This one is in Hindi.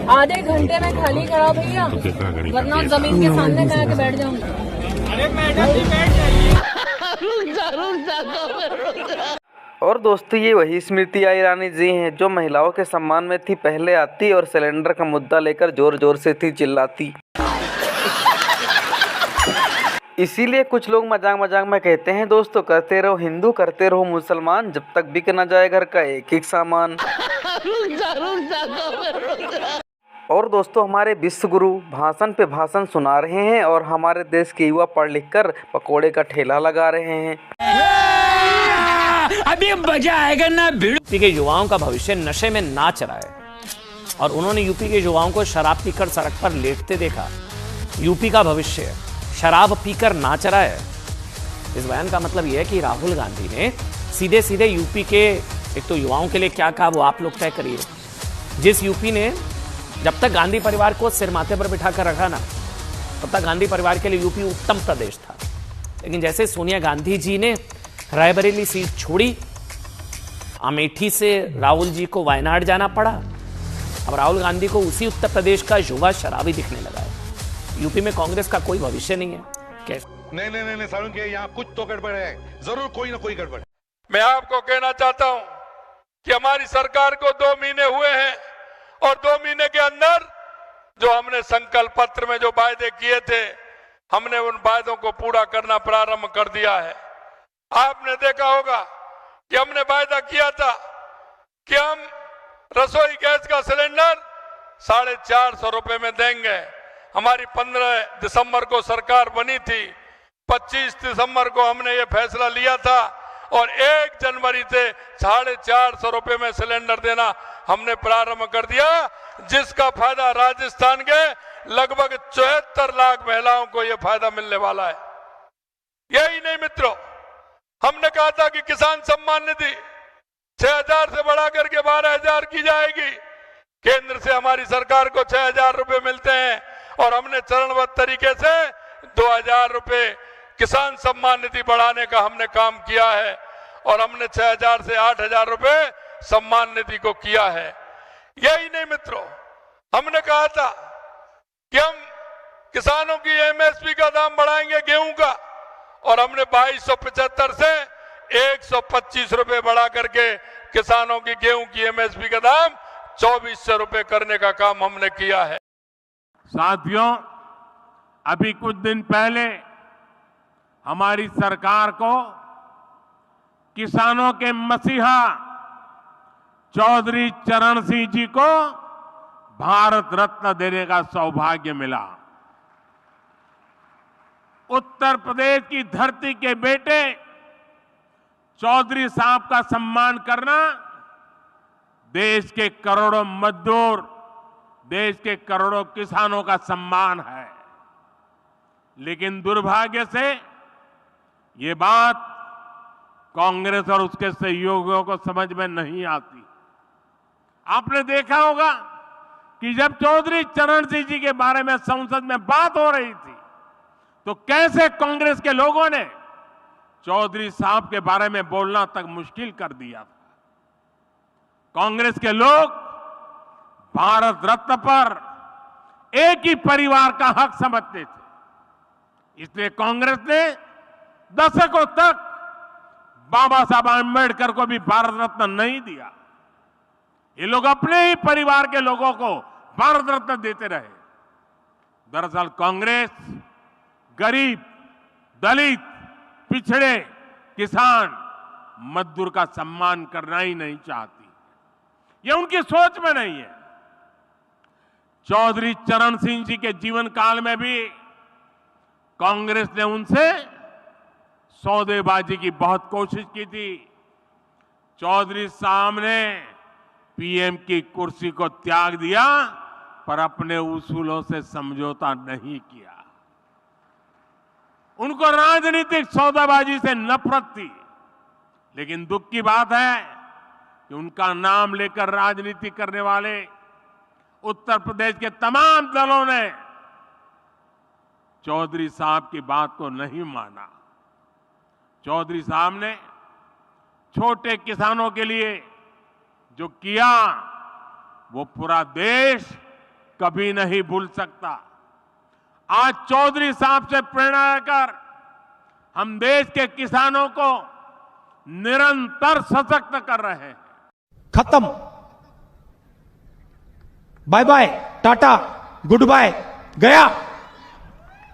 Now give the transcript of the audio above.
आधे घंटे में खाली कराओ भैया, वरना जमीन के सामने कहा के बैठ जाऊंगा। अरे मैडम जी बैठ जाइए। और दोस्तों, ये वही स्मृति ईरानी जी हैं जो महिलाओं के सम्मान में थी पहले आती और सिलेंडर का मुद्दा लेकर जोर जोर से थी चिल्लाती। इसीलिए कुछ लोग मजाक मजाक में कहते हैं, दोस्तों करते रहो हिंदू, करते रहो मुसलमान, जब तक बिक न जाए घर का एक एक सामान। और दोस्तों, हमारे विश्व गुरु भाषण पे भाषण सुना रहे हैं और हमारे देश के युवा पढ़ लिख कर पकोड़े का ठेला लगा रहे हैं। अभी मजा आएगा ना। यूपी के युवाओं का भविष्य नशे में नाच रहा है और उन्होंने यूपी के युवाओं को शराब पीकर सड़क पर लेटते देखा। यूपी का भविष्य शराब पीकर नाच रहा है। इस बयान का मतलब यह है कि राहुल गांधी ने सीधे सीधे यूपी के एक तो युवाओं के लिए क्या कहा वो आप लोग तय करिए। जिस यूपी ने जब तक गांधी परिवार को सिर माथे पर बिठाकर रखा ना, तब तक गांधी परिवार के लिए यूपी उत्तम प्रदेश था। लेकिन जैसे सोनिया गांधी जी ने रायबरेली सीट छोड़ी, अमेठी से राहुल जी को वायनाड जाना पड़ा। अब राहुल गांधी को उसी उत्तर प्रदेश का युवा शराबी दिखने लगा है। यूपी में कांग्रेस का कोई भविष्य नहीं है। कैसे? नहीं सारुण के यहाँ कुछ तो गड़बड़ है, जरूर कोई ना कोई गड़बड़। मैं आपको कहना चाहता हूं कि हमारी सरकार को 2 महीने हुए हैं और 2 महीने के अंदर जो हमने संकल्प पत्र में जो वायदे किए थे, हमने उन वायदों को पूरा करना प्रारंभ कर दिया है। आपने देखा होगा कि हमने वायदा किया था कि हम रसोई गैस का सिलेंडर 450 रुपए में देंगे। हमारी 15 दिसंबर को सरकार बनी थी, 25 दिसंबर को हमने ये फैसला लिया था और 1 जनवरी से 450 रुपए में सिलेंडर देना हमने प्रारंभ कर दिया, जिसका फायदा राजस्थान के लगभग 74 लाख महिलाओं को यह फायदा मिलने वाला है। यही नहीं मित्रों, हमने कहा था कि किसान सम्मान निधि 6,000 से बढ़ा करके 12,000 की जाएगी। केंद्र से हमारी सरकार को 6,000 रुपए मिलते हैं और हमने चरणबद्ध तरीके से 2,000 रुपए किसान सम्मान निधि बढ़ाने का हमने काम किया है और हमने 6,000 से 8,000 रुपए सम्मान निधि को किया है। यही नहीं मित्रों, हमने कहा था कि हम किसानों की एमएसपी का दाम बढ़ाएंगे गेहूं का, और हमने 2275 से 125 रुपए बढ़ा करके किसानों की गेहूं की एमएसपी का दाम 2400 रुपए करने का काम हमने किया है। साथियों, अभी कुछ दिन पहले हमारी सरकार को किसानों के मसीहा चौधरी चरण सिंह जी को भारत रत्न देने का सौभाग्य मिला। उत्तर प्रदेश की धरती के बेटे चौधरी साहब का सम्मान करना देश के करोड़ों मजदूर, देश के करोड़ों किसानों का सम्मान है। लेकिन दुर्भाग्य से ये बात कांग्रेस और उसके सहयोगियों को समझ में नहीं आती। आपने देखा होगा कि जब चौधरी चरण सिंह जी के बारे में संसद में बात हो रही थी तो कैसे कांग्रेस के लोगों ने चौधरी साहब के बारे में बोलना तक मुश्किल कर दिया था। कांग्रेस के लोग भारत रत्न पर एक ही परिवार का हक समझते थे, इसलिए कांग्रेस ने दशकों तक बाबा साहब आंबेडकर को भी भारत रत्न नहीं दिया। ये लोग अपने ही परिवार के लोगों को भारत रत्न देते रहे। दरअसल कांग्रेस गरीब, दलित, पिछड़े, किसान, मजदूर का सम्मान करना ही नहीं चाहती। ये उनकी सोच में नहीं है। चौधरी चरण सिंह जी के जीवन काल में भी कांग्रेस ने उनसे सौदेबाजी की बहुत कोशिश की थी। चौधरी साहब ने पीएम की कुर्सी को त्याग दिया पर अपने उसूलों से समझौता नहीं किया। उनको राजनीतिक सौदाबाजी से नफरत थी। लेकिन दुख की बात है कि उनका नाम लेकर राजनीति करने वाले उत्तर प्रदेश के तमाम दलों ने चौधरी साहब की बात को नहीं माना। चौधरी साहब ने छोटे किसानों के लिए जो किया वो पूरा देश कभी नहीं भूल सकता। आज चौधरी साहब से प्रेरणा लेकर हम देश के किसानों को निरंतर सशक्त कर रहे हैं। खत्म, bye bye, tata, goodbye, गया।